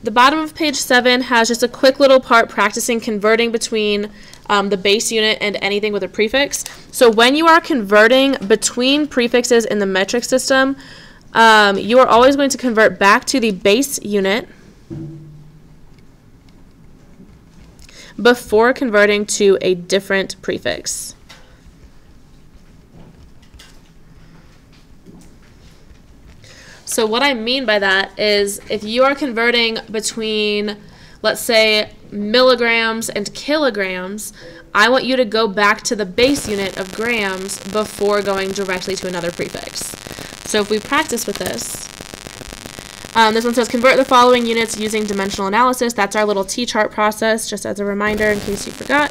The bottom of page 7 has just a quick little part practicing converting between the base unit and anything with a prefix. So when you are converting between prefixes in the metric system, you are always going to convert back to the base unit before converting to a different prefix. So what I mean by that is if you are converting between, let's say, milligrams and kilograms, I want you to go back to the base unit of grams before going directly to another prefix. So if we practice with this one says convert the following units using dimensional analysis. That's our little T-chart process, just as a reminder in case you forgot.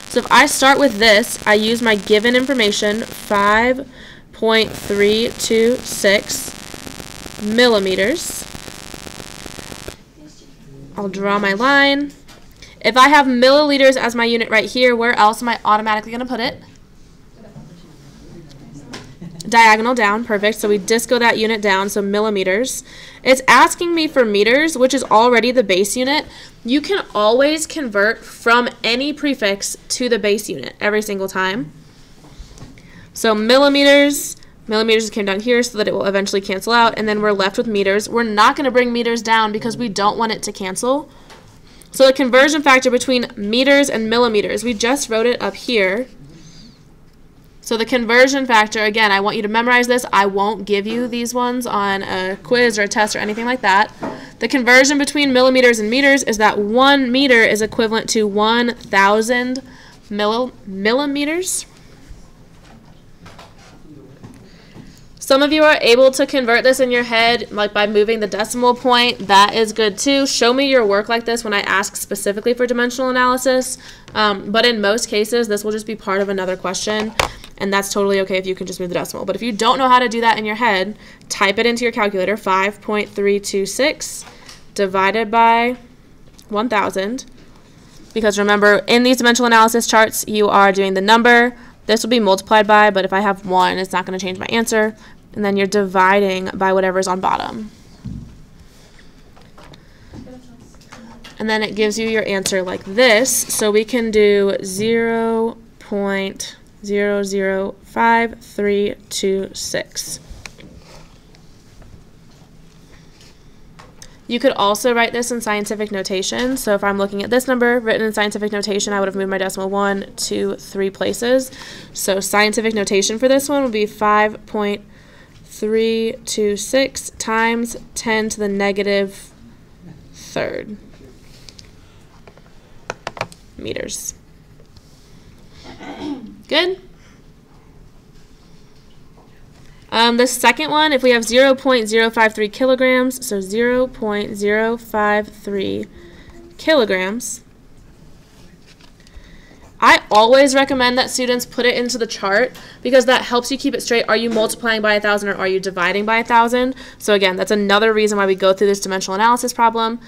So if I start with this, I use my given information, 5.326 millimeters. I'll draw my line. If I have milliliters as my unit right here, where else am I automatically going to put it? Diagonal down, perfect. So we disco that unit down, so millimeters. It's asking me for meters, which is already the base unit. You can always convert from any prefix to the base unit every single time. So millimeters came down here so that it will eventually cancel out, and then we're left with meters. We're not going to bring meters down because we don't want it to cancel. So the conversion factor between meters and millimeters, we just wrote it up here. So the conversion factor, again, I want you to memorize this. I won't give you these ones on a quiz or a test or anything like that. The conversion between millimeters and meters is that 1 meter is equivalent to 1,000 millimeters. Some of you are able to convert this in your head, like by moving the decimal point. That is good too. Show me your work like this when I ask specifically for dimensional analysis. But in most cases, this will just be part of another question, and that's totally okay if you can just move the decimal. But if you don't know how to do that in your head, type it into your calculator, 5.326 divided by 1,000. Because remember, in these dimensional analysis charts, you are doing the number. This will be multiplied by, but if I have 1, it's not going to change my answer. And then you're dividing by whatever's on bottom. And then it gives you your answer like this. So we can do 0.005326. You could also write this in scientific notation. So if I'm looking at this number written in scientific notation, I would have moved my decimal 1, 2, 3 places. So scientific notation for this one would be 5.326 times 10 to the negative third meters. Good? The second one, if we have 0.053 kilograms, so 0.053 kilograms, I always recommend that students put it into the chart because that helps you keep it straight. Are you multiplying by 1,000 or are you dividing by 1,000? So again, that's another reason why we go through this dimensional analysis problem.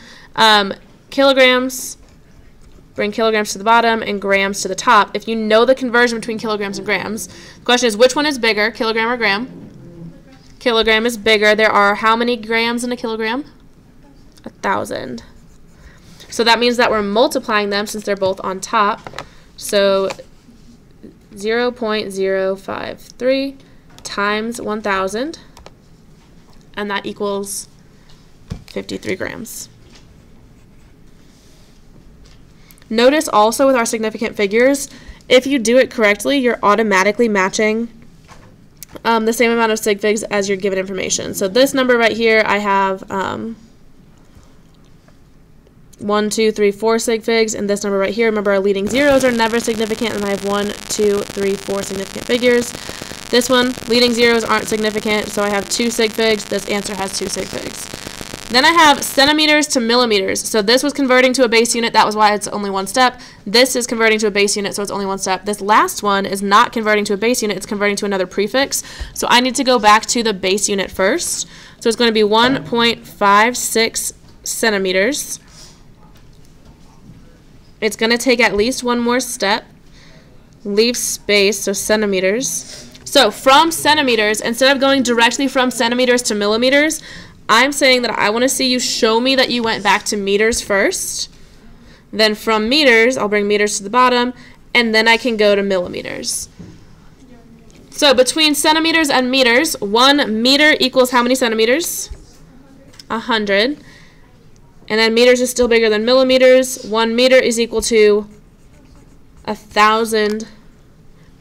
Kilograms, bring kilograms to the bottom and grams to the top. If you know the conversion between kilograms and grams, the question is which one is bigger, kilogram or gram? Kilogram is bigger. There are how many grams in a kilogram? 1,000. So that means that we're multiplying them since they're both on top. So 0.053 times 1,000, and that equals 53 grams. Notice also with our significant figures, if you do it correctly, you're automatically matching the same amount of sig figs as your given information. So this number right here, I have 1, 2, 3, 4 sig figs, and this number right here, remember our leading zeros are never significant, and I have 1, 2, 3, 4 significant figures. This one, leading zeros aren't significant, so I have 2 sig figs. This answer has 2 sig figs. Then I have centimeters to millimeters. So this was converting to a base unit. That was why it's only one step. This is converting to a base unit, so it's only one step. This last one is not converting to a base unit. It's converting to another prefix. So I need to go back to the base unit first. So it's going to be 1.56 centimeters. It's going to take at least one more step. Leave space, so centimeters. So from centimeters, instead of going directly from centimeters to millimeters, I'm saying that I want to see you show me that you went back to meters first. Then from meters, I'll bring meters to the bottom, and then I can go to millimeters. So between centimeters and meters, 1 meter equals how many centimeters? 100. And then meters is still bigger than millimeters. 1 meter is equal to 1,000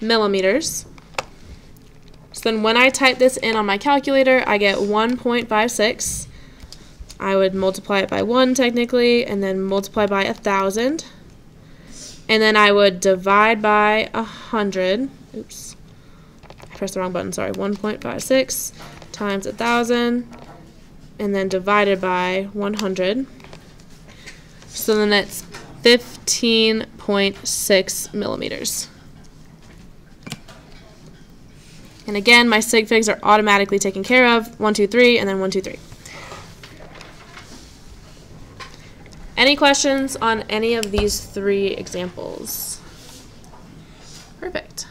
millimeters. So then when I type this in on my calculator, I get 1.56. I would multiply it by 1 technically, and then multiply by 1,000. And then I would divide by 100. Oops. I pressed the wrong button, sorry. 1.56 times 1,000, and then divided by 100. So then it's 15.6 millimeters. And again, my sig figs are automatically taken care of. 1, 2, 3, and then 1, 2, 3. Any questions on any of these 3 examples? Perfect.